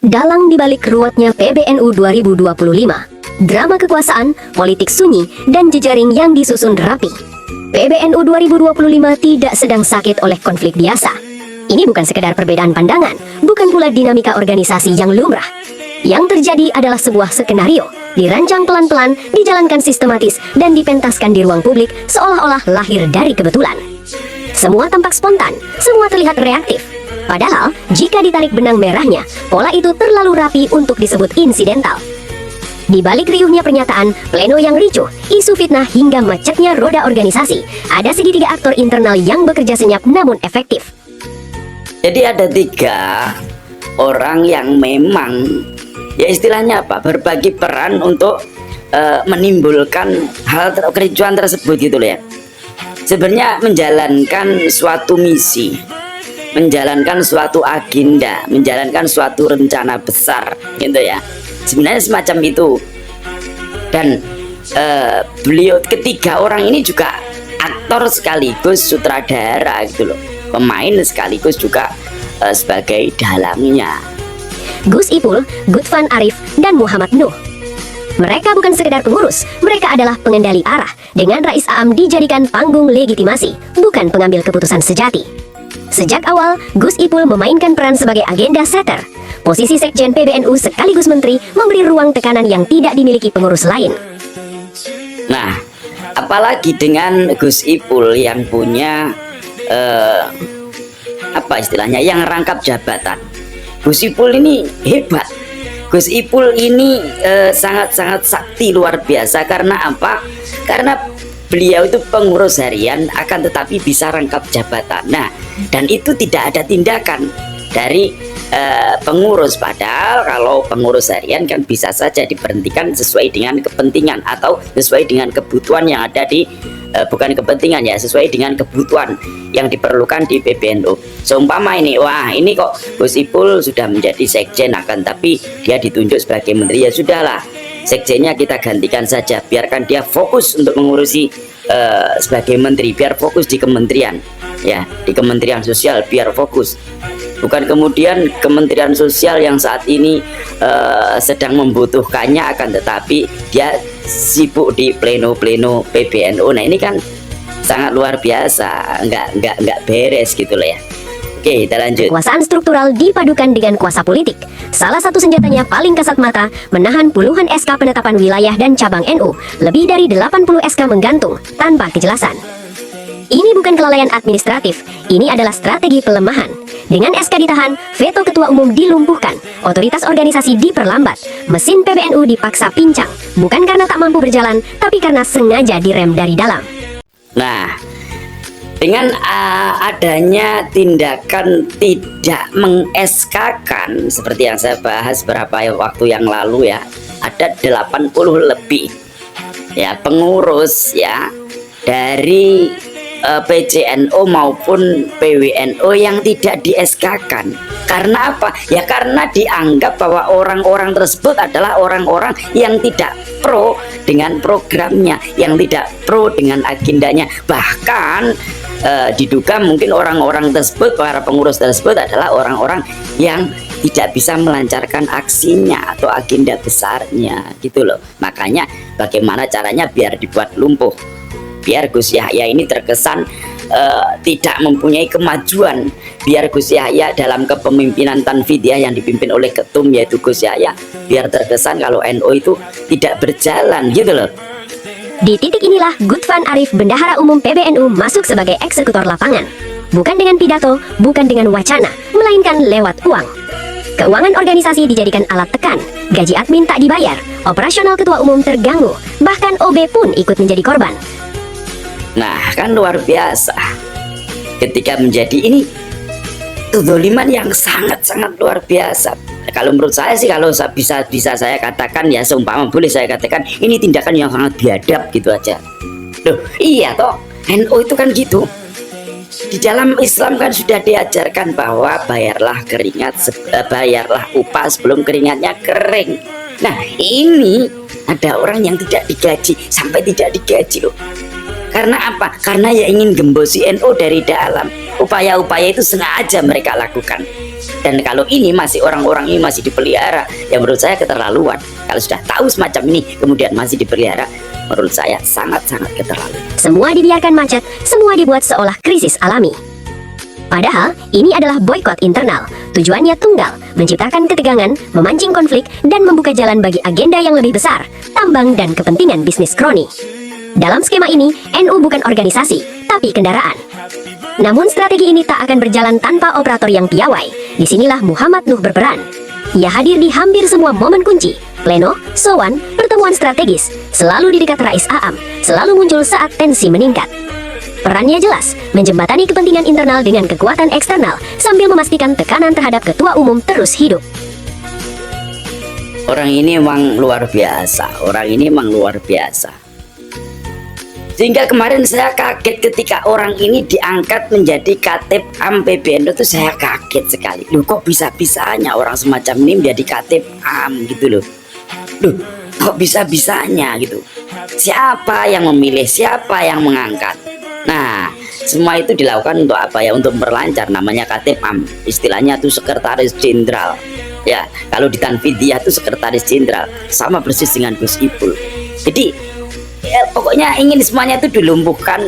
Dalang dibalik ruwetnya PBNU 2025, drama kekuasaan, politik sunyi, dan jejaring yang disusun rapi. PBNU 2025 tidak sedang sakit oleh konflik biasa. Ini bukan sekedar perbedaan pandangan, bukan pula dinamika organisasi yang lumrah. Yang terjadi adalah sebuah skenario, dirancang pelan-pelan, dijalankan sistematis, dan dipentaskan di ruang publik seolah-olah lahir dari kebetulan. Semua tampak spontan, semua terlihat reaktif. Padahal, jika ditarik benang merahnya, pola itu terlalu rapi untuk disebut insidental. Di balik riuhnya pernyataan, pleno yang ricuh, isu fitnah hingga macetnya roda organisasi, ada segitiga aktor internal yang bekerja senyap namun efektif. Jadi ada 3 orang yang memang, ya istilahnya apa, berbagi peran untuk menimbulkan hal kericuan tersebut gitu loh ya. Sebenarnya menjalankan suatu misi, menjalankan suatu agenda, menjalankan suatu rencana besar gitu ya. Sebenarnya semacam itu. Dan beliau ketiga orang ini juga aktor sekaligus sutradara gitu loh, pemain sekaligus juga sebagai dalangnya. Gus Ipul, Gutvan Arif, dan Muhammad Nuh. Mereka bukan sekedar pengurus, mereka adalah pengendali arah. Dengan Rais Aam dijadikan panggung legitimasi, bukan pengambil keputusan sejati. Sejak awal, Gus Ipul memainkan peran sebagai agenda setter. Posisi Sekjen PBNU sekaligus menteri memberi ruang tekanan yang tidak dimiliki pengurus lain. Nah, apalagi dengan Gus Ipul yang punya apa istilahnya, yang rangkap jabatan. Gus Ipul ini hebat. Gus Ipul ini sangat-sangat sakti luar biasa. Karena apa? Karena beliau itu pengurus harian, akan tetapi bisa rangkap jabatan. Nah, dan itu tidak ada tindakan dari pengurus. Padahal kalau pengurus harian kan bisa saja diberhentikan sesuai dengan kepentingan atau sesuai dengan kebutuhan yang ada di bukan kepentingan ya, sesuai dengan kebutuhan yang diperlukan di PBNU. Seumpama ini, wah ini kok Gus Ipul sudah menjadi sekjen, akan tapi dia ditunjuk sebagai menteri, ya sudahlah, sekjennya kita gantikan saja, biarkan dia fokus untuk mengurusi sebagai menteri, biar fokus di kementerian ya, di Kementerian Sosial biar fokus. Bukan kemudian Kementerian Sosial yang saat ini sedang membutuhkannya, akan tetapi dia sibuk di pleno-pleno PBNU. Nah ini kan sangat luar biasa, nggak beres gitu loh ya. Oke, kita lanjut. Kekuasaan struktural dipadukan dengan kuasa politik. Salah satu senjatanya paling kasat mata, menahan puluhan SK penetapan wilayah dan cabang NU. Lebih dari 80 SK menggantung tanpa kejelasan. Ini bukan kelalaian administratif, ini adalah strategi pelemahan. Dengan SK ditahan, veto ketua umum dilumpuhkan, otoritas organisasi diperlambat, mesin PBNU dipaksa pincang, bukan karena tak mampu berjalan, tapi karena sengaja direm dari dalam. Nah, dengan adanya tindakan tidak meng-SK-kan, seperti yang saya bahas beberapa waktu yang lalu ya, ada 80 lebih ya pengurus ya dari PCNO maupun PWNO yang tidak di-SK-kan. Karena apa? Ya karena dianggap bahwa orang-orang tersebut adalah orang-orang yang tidak pro dengan programnya, yang tidak pro dengan agendanya. Bahkan diduga mungkin orang-orang tersebut, para pengurus tersebut adalah orang-orang yang tidak bisa melancarkan aksinya atau agenda besarnya gitu loh. Makanya bagaimana caranya biar dibuat lumpuh, biar Gus Yahya ini terkesan tidak mempunyai kemajuan, biar Gus Yahya dalam kepemimpinan Tanfidiyah yang dipimpin oleh ketum yaitu Gus Yahya, biar terkesan kalau NU itu tidak berjalan gitu loh. Di titik inilah Gutvan Arif, Bendahara Umum PBNU, masuk sebagai eksekutor lapangan. Bukan dengan pidato, bukan dengan wacana, melainkan lewat uang. Keuangan organisasi dijadikan alat tekan, gaji admin tak dibayar, operasional ketua umum terganggu, bahkan OB pun ikut menjadi korban. Nah kan luar biasa ketika menjadi ini kezaliman yang sangat-sangat luar biasa. Kalau menurut saya sih, kalau bisa saya katakan ya, seumpama boleh saya katakan ini tindakan yang sangat biadab gitu aja. Loh iya toh, NU itu kan gitu. Di dalam Islam kan sudah diajarkan bahwa bayarlah keringat, bayarlah upah sebelum keringatnya kering. Nah ini ada orang yang tidak digaji, sampai tidak digaji loh. Karena apa? Karena ya ingin gembosi NU dari dalam. Upaya-upaya itu sengaja mereka lakukan. Dan kalau ini masih orang-orang ini masih dipelihara, ya menurut saya keterlaluan. Kalau sudah tahu semacam ini kemudian masih dipelihara, menurut saya sangat-sangat keterlaluan. Semua dibiarkan macet, semua dibuat seolah krisis alami. Padahal, ini adalah boykot internal. Tujuannya tunggal, menciptakan ketegangan, memancing konflik, dan membuka jalan bagi agenda yang lebih besar, tambang dan kepentingan bisnis kroni. Dalam skema ini, NU bukan organisasi, tapi kendaraan. Namun strategi ini tak akan berjalan tanpa operator yang piawai. Disinilah Muhammad Nuh berperan. Ia hadir di hampir semua momen kunci, pleno, sowan, pertemuan strategis, selalu di dekat Rais Aam, selalu muncul saat tensi meningkat. Perannya jelas, menjembatani kepentingan internal dengan kekuatan eksternal, sambil memastikan tekanan terhadap ketua umum terus hidup. Orang ini memang luar biasa, orang ini memang luar biasa. Sehingga kemarin saya kaget ketika orang ini diangkat menjadi Katib Am PBNU, itu saya kaget sekali. Loh, kok bisa-bisanya orang semacam ini menjadi Katib Am gitu loh. Loh, kok bisa-bisanya gitu. Siapa yang memilih, siapa yang mengangkat? Nah, semua itu dilakukan untuk apa ya? Untuk memperlancar, namanya Katib Am. Istilahnya itu sekretaris jenderal. Ya, kalau di Tanfidiyah itu sekretaris jenderal, sama persis dengan Gus Ipul. Jadi ya, pokoknya ingin semuanya itu dilumpuhkan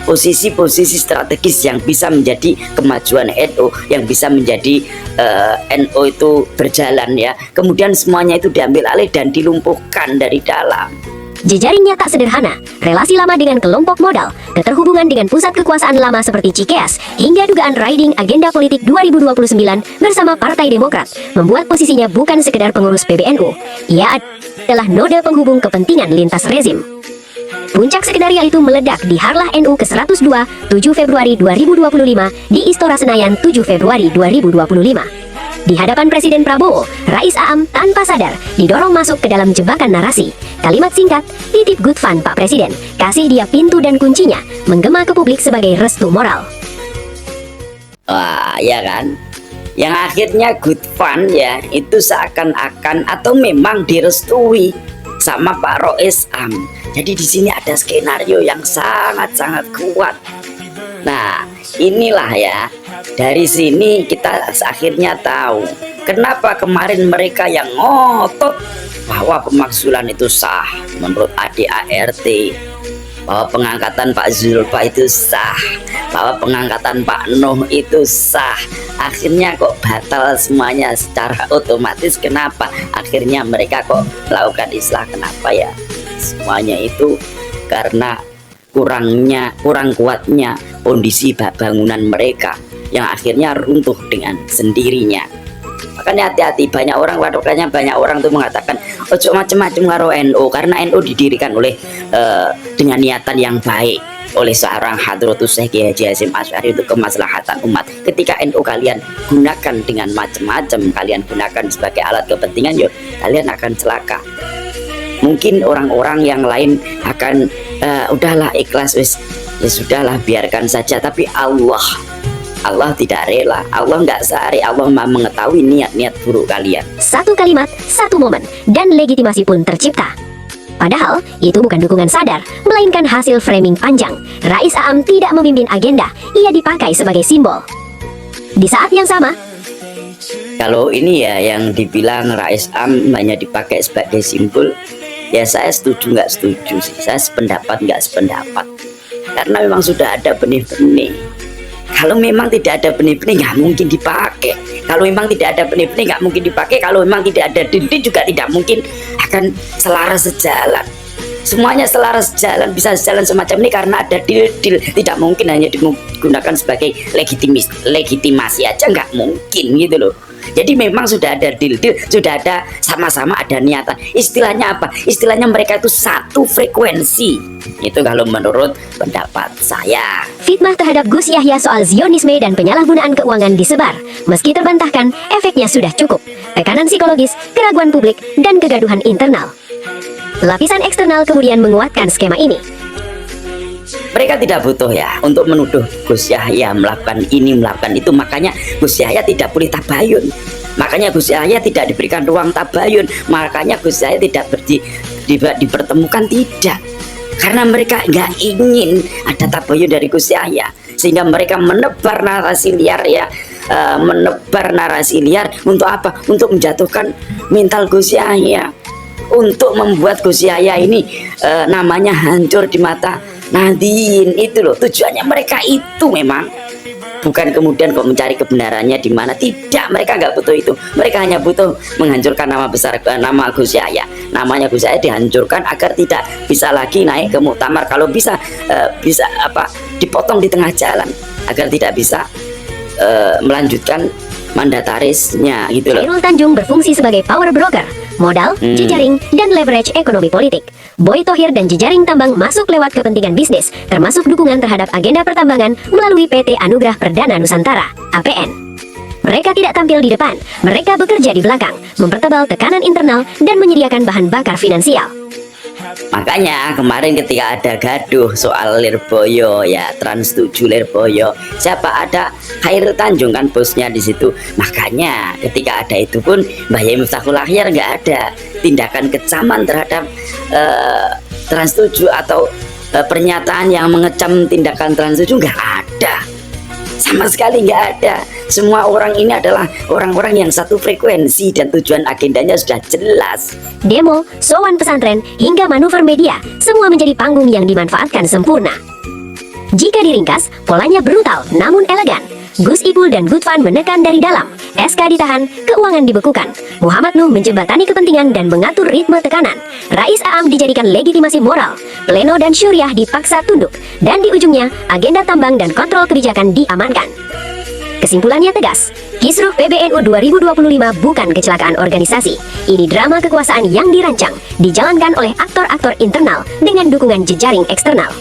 posisi-posisi strategis yang bisa menjadi kemajuan NU, yang bisa menjadi NU itu berjalan ya. Kemudian semuanya itu diambil alih dan dilumpuhkan dari dalam. Jejaringnya tak sederhana, relasi lama dengan kelompok modal, keterhubungan dengan pusat kekuasaan lama seperti Cikeas, hingga dugaan riding agenda politik 2029 bersama Partai Demokrat, membuat posisinya bukan sekedar pengurus PBNU. Ia adalah noda penghubung kepentingan lintas rezim. Puncak skenario itu meledak di Harlah NU ke-102, 7 Februari 2025, di Istora Senayan 7 Februari 2025. Di hadapan Presiden Prabowo, Rais Aam tanpa sadar didorong masuk ke dalam jebakan narasi. Kalimat singkat, titip good fun Pak Presiden, kasih dia pintu dan kuncinya, menggema ke publik sebagai restu moral. Wah, ya kan? Yang akhirnya good fun ya, itu seakan-akan atau memang direstui sama Pak Rais Am. Jadi di sini ada skenario yang sangat-sangat kuat. Nah, inilah ya. Dari sini kita akhirnya tahu kenapa kemarin mereka yang ngotot bahwa pemakzulan itu sah menurut ADART, bahwa pengangkatan Pak Zulfa itu sah, bahwa pengangkatan Pak Nuh itu sah. Akhirnya kok batal semuanya secara otomatis. Kenapa? Akhirnya mereka kok melakukan islah. Kenapa ya? Semuanya itu karena kurang kuatnya kondisi bangunan mereka yang akhirnya runtuh dengan sendirinya. Makanya hati-hati, banyak orang tuh mengatakan ojo macem-macem karo NU, karena NU didirikan oleh dengan niatan yang baik oleh seorang Hadratus Syekh Kiai Haji Hasyim Asy'ari untuk kemaslahatan umat. Ketika NU kalian gunakan dengan macam-macam, kalian gunakan sebagai alat kepentingan, yuk kalian akan celaka. Mungkin orang-orang yang lain akan udahlah ikhlas, wis ya sudahlah biarkan saja, tapi Allah tidak rela, Allah nggak sehari, Allah maha mengetahui niat-niat buruk kalian. Satu kalimat, satu momen, dan legitimasi pun tercipta. Padahal, itu bukan dukungan sadar, melainkan hasil framing panjang. Rais Aam tidak memimpin agenda, ia dipakai sebagai simbol. Di saat yang sama, kalau ini ya yang dibilang Rais Aam hanya dipakai sebagai simbol, ya saya setuju nggak setuju sih, saya sependapat nggak sependapat. Karena memang sudah ada benih-benih. Kalau memang tidak ada benih-benih nggak mungkin dipakai. Kalau memang tidak ada benih-benih nggak mungkin dipakai. Kalau memang tidak ada dinding juga tidak mungkin akan selaras sejalan. Semuanya selaras sejalan, bisa sejalan semacam ini karena ada deal-deal. Tidak mungkin hanya digunakan sebagai legitimasi aja, nggak mungkin gitu loh. Jadi memang sudah ada deal-deal, sudah ada sama-sama ada niatan. Istilahnya apa? Istilahnya mereka itu satu frekuensi. Itu kalau menurut pendapat saya. fitnah terhadap Gus Yahya soal Zionisme dan penyalahgunaan keuangan disebar. Meski terbantahkan, efeknya sudah cukup. Tekanan psikologis, keraguan publik, dan kegaduhan internal. Lapisan eksternal kemudian menguatkan skema ini. Mereka tidak butuh ya untuk menuduh Gus Yahya melakukan ini, melakukan itu. Makanya Gus Yahya tidak boleh tabayun. Makanya Gus Yahya tidak diberikan ruang tabayun. Makanya Gus Yahya tidak dipertemukan, tidak. Karena mereka nggak ingin ada tabayun dari Gus Yahya. Sehingga mereka menebar narasi liar ya. menebar narasi liar untuk apa? Untuk menjatuhkan mental Gus Yahya, untuk membuat Gus Yahya ini namanya hancur di mata Nahdien. Itu loh tujuannya mereka itu. Memang bukan kemudian kok mencari kebenarannya di mana, tidak, mereka nggak butuh itu. Mereka hanya butuh menghancurkan nama besar, nama Gus Yahya. Namanya Gus Yahya dihancurkan agar tidak bisa lagi naik ke muktamar. Kalau bisa dipotong di tengah jalan agar tidak bisa melanjutkan mandatarisnya gitu loh. Khairul Tanjung berfungsi sebagai power broker, modal, jejaring, dan leverage ekonomi politik. Boy Thohir dan jejaring tambang masuk lewat kepentingan bisnis, termasuk dukungan terhadap agenda pertambangan melalui PT Anugerah Perdana Nusantara, APN. Mereka tidak tampil di depan, mereka bekerja di belakang, mempertebal tekanan internal dan menyediakan bahan bakar finansial. Makanya kemarin ketika ada gaduh soal Lirboyo ya, Trans 7 Lirboyo, siapa ada Khairul Tanjung kan bosnya di situ. Makanya ketika ada itu pun Mbah Yai Miftahul Akhyar nggak ada tindakan kecaman terhadap Trans 7 atau pernyataan yang mengecam tindakan Trans 7, nggak ada. Sama sekali nggak ada. Semua orang ini adalah orang-orang yang satu frekuensi dan tujuan agendanya sudah jelas. Demo, sowan pesantren, hingga manuver media, semua menjadi panggung yang dimanfaatkan sempurna. Jika diringkas, polanya brutal namun elegan. Gus Ipul dan Gutvan menekan dari dalam, SK ditahan, keuangan dibekukan. Muhammad Nuh menjembatani kepentingan dan mengatur ritme tekanan. Rais Aam dijadikan legitimasi moral. Pleno dan Syuriah dipaksa tunduk. Dan di ujungnya, agenda tambang dan kontrol kebijakan diamankan. Kesimpulannya tegas, Kisruh PBNU 2025 bukan kecelakaan organisasi. Ini drama kekuasaan yang dirancang, dijalankan oleh aktor-aktor internal dengan dukungan jejaring eksternal.